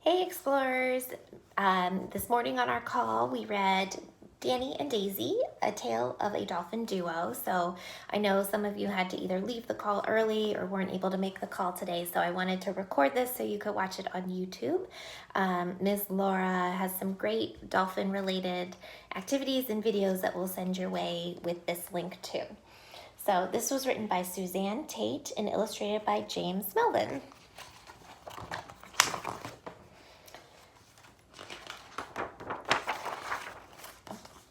Hey Explorers! This morning on our call we read Danny and Daisy, A Tale of a Dolphin Duo. So I know some of you had to either leave the call early or weren't able to make the call today, so I wanted to record this so you could watch it on YouTube. Ms. Laura has some great dolphin related activities and videos that we'll send your way with this link too. So this was written by Suzanne Tate and illustrated by James Melvin.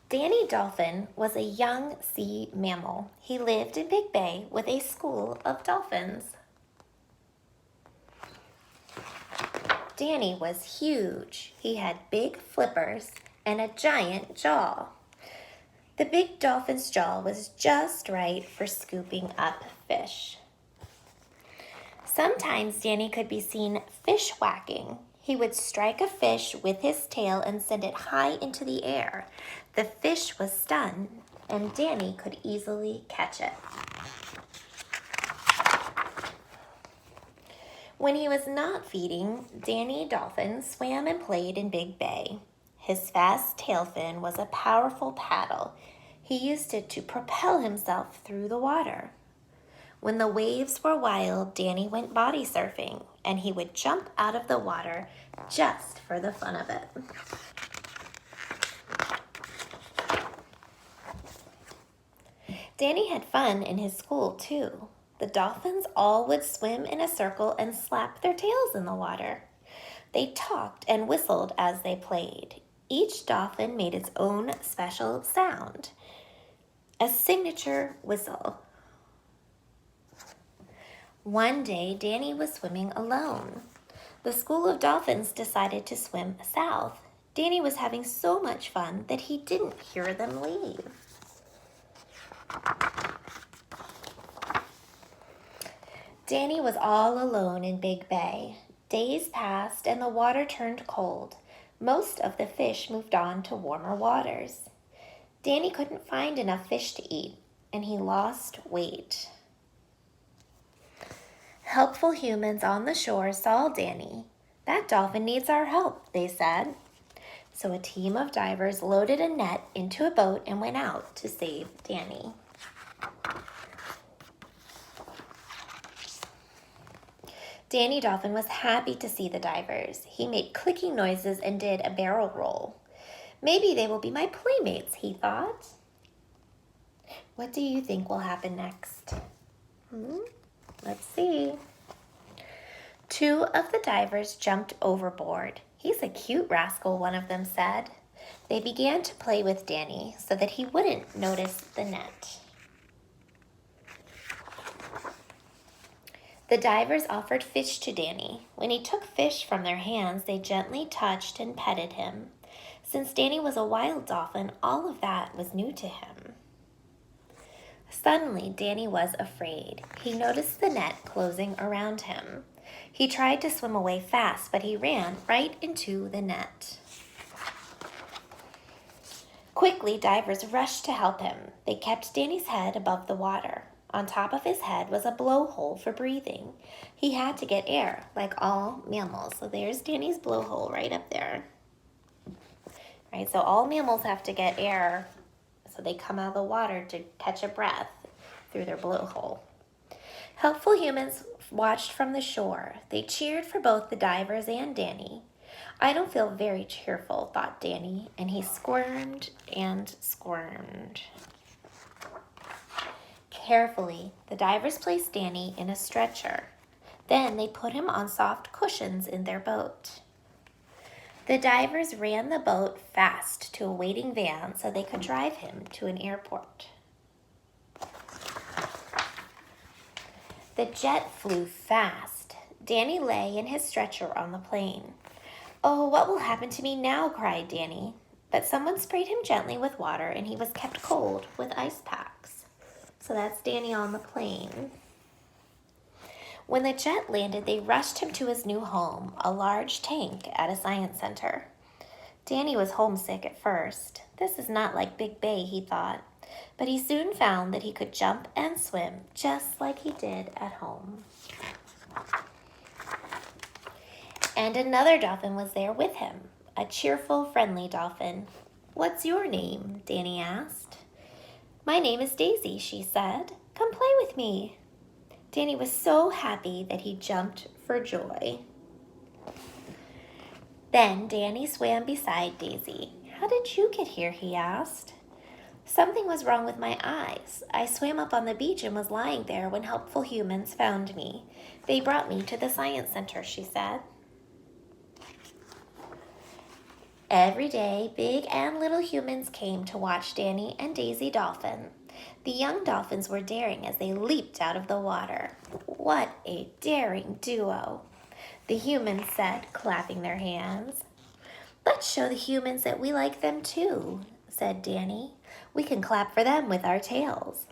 Danny Dolphin was a young sea mammal. He lived in Big Bay with a school of dolphins. Danny was huge. He had big flippers and a giant jaw. The big dolphin's jaw was just right for scooping up fish. Sometimes Danny could be seen fish whacking. He would strike a fish with his tail and send it high into the air. The fish was stunned, and Danny could easily catch it. When he was not feeding, Danny Dolphin swam and played in Big Bay. His fast tail fin was a powerful paddle. He used it to propel himself through the water. When the waves were wild, Danny went body surfing, and he would jump out of the water just for the fun of it. Danny had fun in his school, too. The dolphins all would swim in a circle and slap their tails in the water. They talked and whistled as they played. Each dolphin made its own special sound, a signature whistle. One day, Danny was swimming alone. The school of dolphins decided to swim south. Danny was having so much fun that he didn't hear them leave. Danny was all alone in Big Bay. Days passed and the water turned cold. Most of the fish moved on to warmer waters. Danny couldn't find enough fish to eat, and he lost weight. Helpful humans on the shore saw Danny. "That dolphin needs our help," they said. So a team of divers loaded a net into a boat and went out to save Danny. Danny Dolphin was happy to see the divers. He made clicking noises and did a barrel roll. Maybe they will be my playmates, he thought. What do you think will happen next? Let's see. Two of the divers jumped overboard. "He's a cute rascal," one of them said. They began to play with Danny so that he wouldn't notice the net. The divers offered fish to Danny. When he took fish from their hands, they gently touched and petted him. Since Danny was a wild dolphin, all of that was new to him. Suddenly, Danny was afraid. He noticed the net closing around him. He tried to swim away fast, but he ran right into the net. Quickly, divers rushed to help him. They kept Danny's head above the water. On top of his head was a blowhole for breathing. He had to get air, like all mammals. So there's Danny's blowhole right up there. Right, so all mammals have to get air, so they come out of the water to catch a breath through their blowhole. Helpful humans watched from the shore. They cheered for both the divers and Danny. "I don't feel very cheerful," thought Danny, and he squirmed and squirmed. Carefully, the divers placed Danny in a stretcher. Then they put him on soft cushions in their boat. The divers ran the boat fast to a waiting van so they could drive him to an airport. The jet flew fast. Danny lay in his stretcher on the plane. "Oh, what will happen to me now?" cried Danny. But someone sprayed him gently with water and he was kept cold with ice packs. So that's Danny on the plane. When the jet landed, they rushed him to his new home, a large tank at a science center. Danny was homesick at first. This is not like Big Bay, he thought. But he soon found that he could jump and swim just like he did at home. And another dolphin was there with him, a cheerful, friendly dolphin. "What's your name?" Danny asked. "My name is Daisy," she said. "Come play with me." Danny was so happy that he jumped for joy. Then Danny swam beside Daisy. "How did you get here?" he asked. "Something was wrong with my eyes. I swam up on the beach and was lying there when helpful humans found me. They brought me to the science center," she said. Every day, big and little humans came to watch Danny and Daisy Dolphin. The young dolphins were daring as they leaped out of the water. "What a daring duo," the humans said, clapping their hands. "Let's show the humans that we like them too," said Danny. "We can clap for them with our tails."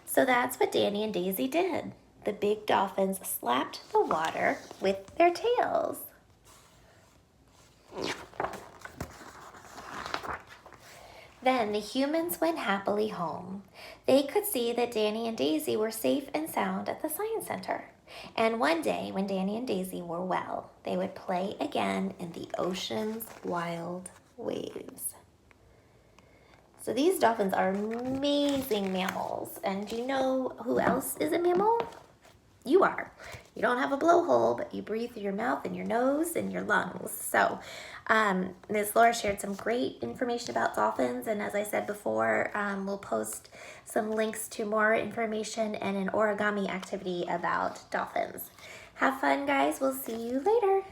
So that's what Danny and Daisy did. The big dolphins slapped the water with their tails. Then the humans went happily home. They could see that Danny and Daisy were safe and sound at the science center. And one day, when Danny and Daisy were well, they would play again in the ocean's wild waves. So these dolphins are amazing mammals. And do you know who else is a mammal? You are. You don't have a blowhole, but you breathe through your mouth and your nose and your lungs. So Ms. Laura shared some great information about dolphins. And as I said before, we'll post some links to more information and an origami activity about dolphins. Have fun, guys. We'll see you later.